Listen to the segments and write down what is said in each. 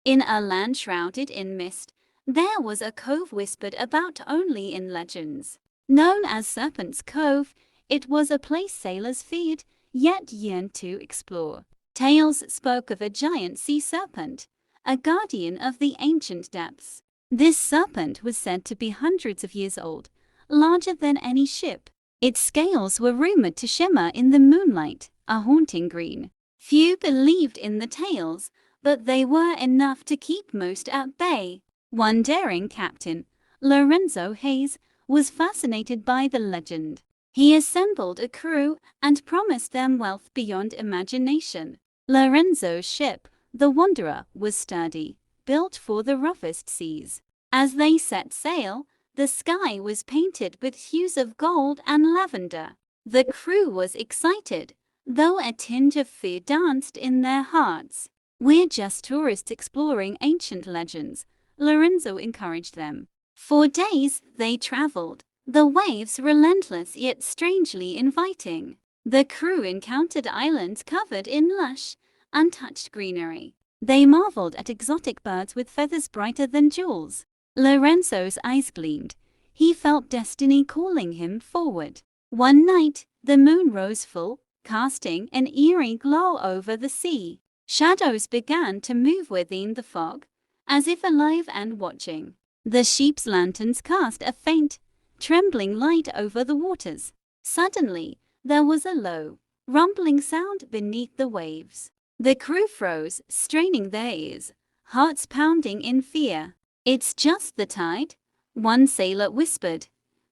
In a land shrouded in mist, there was a cove whispered about only in legends. Known as Serpent's Cove, it was a place sailors feared, yet yearned to explore. Tales spoke of a giant sea serpent, a guardian of the ancient depths. This serpent was said to be hundreds of years old, larger than any ship. Its scales were rumored to shimmer in the moonlight, a haunting green. Few believed in the tales, but they were enough to keep most at bay. One daring captain, Lorenzo Hayes, was fascinated by the legend. He assembled a crew and promised them wealth beyond imagination. Lorenzo's ship, the Wanderer, was sturdy, built for the roughest seas. As they set sail, the sky was painted with hues of gold and lavender. The crew was excited, though a tinge of fear danced in their hearts. "We're just tourists exploring ancient legends," Lorenzo encouraged them. For days they traveled, the waves relentless yet strangely inviting. The crew encountered islands covered in lush, untouched greenery. They marveled at exotic birds with feathers brighter than jewels. Lorenzo's eyes gleamed. He felt destiny calling him forward. One night, the moon rose full, casting an eerie glow over the sea. Shadows began to move within the fog, as if alive and watching. The ship's lanterns cast a faint, trembling light over the waters. Suddenly, there was a low, rumbling sound beneath the waves. The crew froze, straining their ears, hearts pounding in fear. "It's just the tide," one sailor whispered,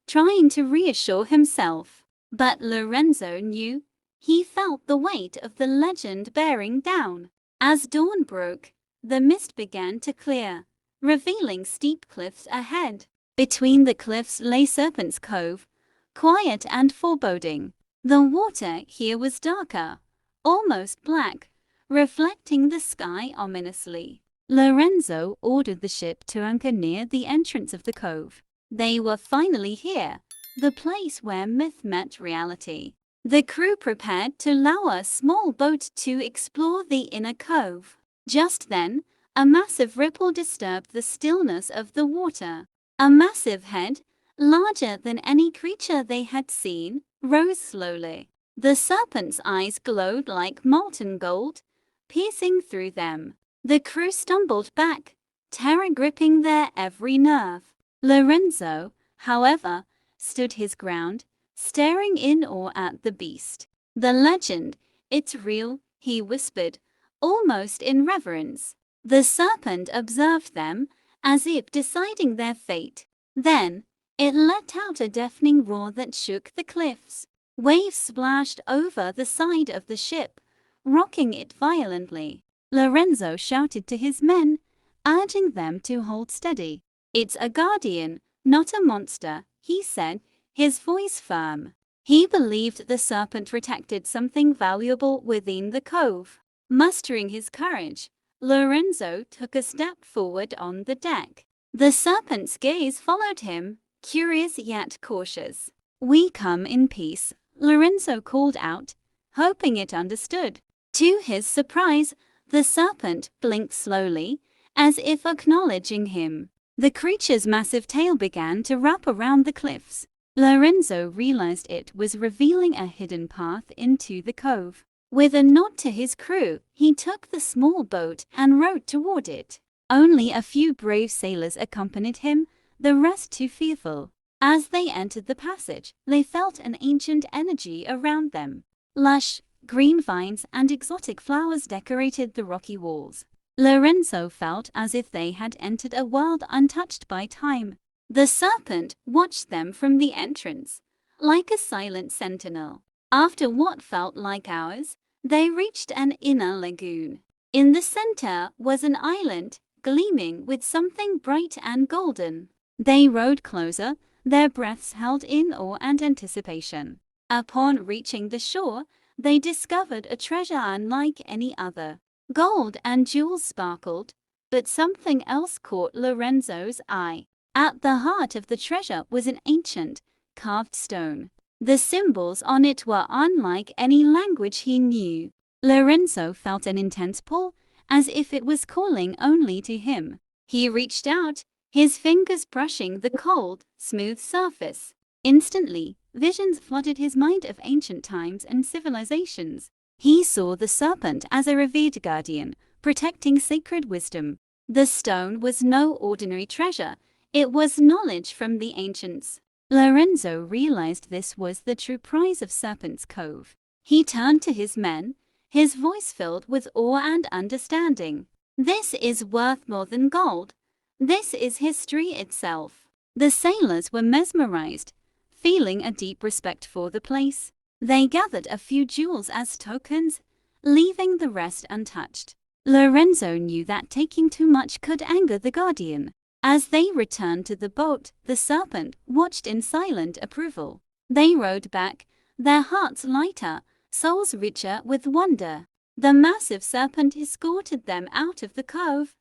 trying to reassure himself. But Lorenzo knew. He felt the weight of the legend bearing down. As dawn broke, the mist began to clear, revealing steep cliffs ahead. Between the cliffs lay Serpent's Cove, quiet and foreboding. The water here was darker, almost black, reflecting the sky ominously. Lorenzo ordered the ship to anchor near the entrance of the cove. They were finally here, the place where myth met reality. The crew prepared to lower a small boat to explore the inner cove. Just then, a massive ripple disturbed the stillness of the water. A massive head, larger than any creature they had seen, rose slowly. The serpent's eyes glowed like molten gold, piercing through them. The crew stumbled back, terror gripping their every nerve. Lorenzo, however, stood his ground, staring in awe at the beast. "The legend, it's real," he whispered, almost in reverence. The serpent observed them, as if deciding their fate. Then, it let out a deafening roar that shook the cliffs. Waves splashed over the side of the ship, rocking it violently. Lorenzo shouted to his men, urging them to hold steady. "It's a guardian, not a monster," he said, his voice firm. He believed the serpent protected something valuable within the cove. Mustering his courage, Lorenzo took a step forward on the deck. The serpent's gaze followed him, curious yet cautious. "We come in peace," Lorenzo called out, hoping it understood. To his surprise, the serpent blinked slowly, as if acknowledging him. The creature's massive tail began to wrap around the cliffs. Lorenzo realized it was revealing a hidden path into the cove. With a nod to his crew, he took the small boat and rowed toward it. Only a few brave sailors accompanied him, the rest too fearful. As they entered the passage, they felt an ancient energy around them. Lush, green vines and exotic flowers decorated the rocky walls. Lorenzo felt as if they had entered a world untouched by time. The serpent watched them from the entrance, like a silent sentinel. After what felt like hours, they reached an inner lagoon. In the center was an island, gleaming with something bright and golden. They rowed closer, their breaths held in awe and anticipation. Upon reaching the shore, they discovered a treasure unlike any other. Gold and jewels sparkled, but something else caught Lorenzo's eye. At the heart of the treasure was an ancient, carved stone. The symbols on it were unlike any language he knew. Lorenzo felt an intense pull, as if it was calling only to him. He reached out, his fingers brushing the cold, smooth surface. Instantly, visions flooded his mind of ancient times and civilizations. He saw the serpent as a revered guardian, protecting sacred wisdom. The stone was no ordinary treasure, it was knowledge from the ancients. Lorenzo realized this was the true prize of Serpent's Cove. He turned to his men, his voice filled with awe and understanding. "This is worth more than gold. This is history itself." The sailors were mesmerized, feeling a deep respect for the place. They gathered a few jewels as tokens, leaving the rest untouched. Lorenzo knew that taking too much could anger the guardian. As they returned to the boat, the serpent watched in silent approval. They rowed back, their hearts lighter, souls richer with wonder. The massive serpent escorted them out of the cove,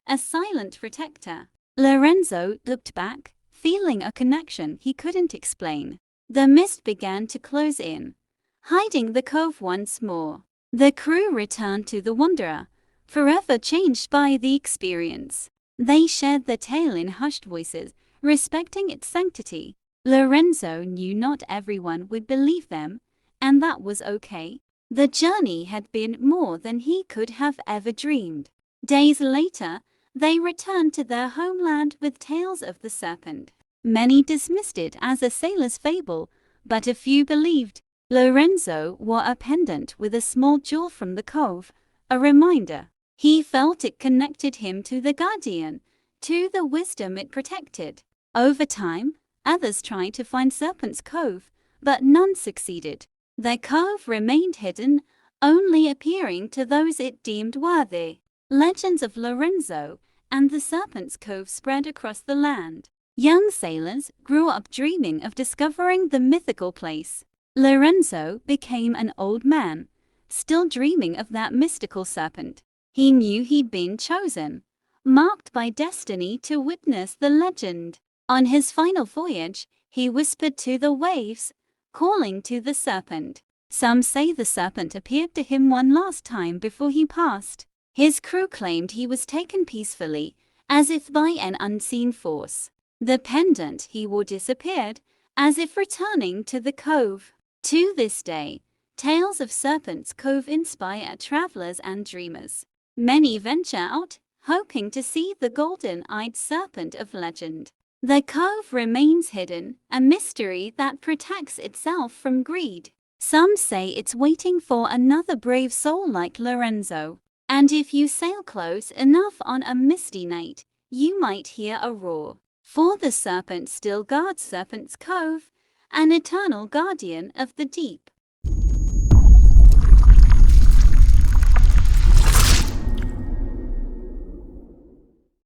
a silent protector. Lorenzo looked back, feeling a connection he couldn't explain. The mist began to close in, hiding the cove once more. The crew returned to the Wanderer, forever changed by the experience. They shared the tale in hushed voices, respecting its sanctity. Lorenzo knew not everyone would believe them, and that was okay. The journey had been more than he could have ever dreamed. Days later, they returned to their homeland with tales of the serpent. Many dismissed it as a sailor's fable, but a few believed. Lorenzo wore a pendant with a small jewel from the cove, a reminder. He felt it connected him to the guardian, to the wisdom it protected. Over time, others tried to find Serpent's Cove, but none succeeded. The cove remained hidden, only appearing to those it deemed worthy. Legends of Lorenzo and the Serpent's Cove spread across the land. Young sailors grew up dreaming of discovering the mythical place. Lorenzo became an old man, still dreaming of that mystical serpent. He knew he'd been chosen, marked by destiny to witness the legend. On his final voyage, he whispered to the waves, calling to the serpent. Some say the serpent appeared to him one last time before he passed. His crew claimed he was taken peacefully, as if by an unseen force. The pendant he wore disappeared, as if returning to the cove. To this day, tales of Serpent's Cove inspire travelers and dreamers. Many venture out, hoping to see the golden-eyed serpent of legend. The cove remains hidden, a mystery that protects itself from greed. Some say it's waiting for another brave soul like Lorenzo. And if you sail close enough on a misty night, you might hear a roar. For the serpent still guards Serpent's Cove, an eternal guardian of the deep.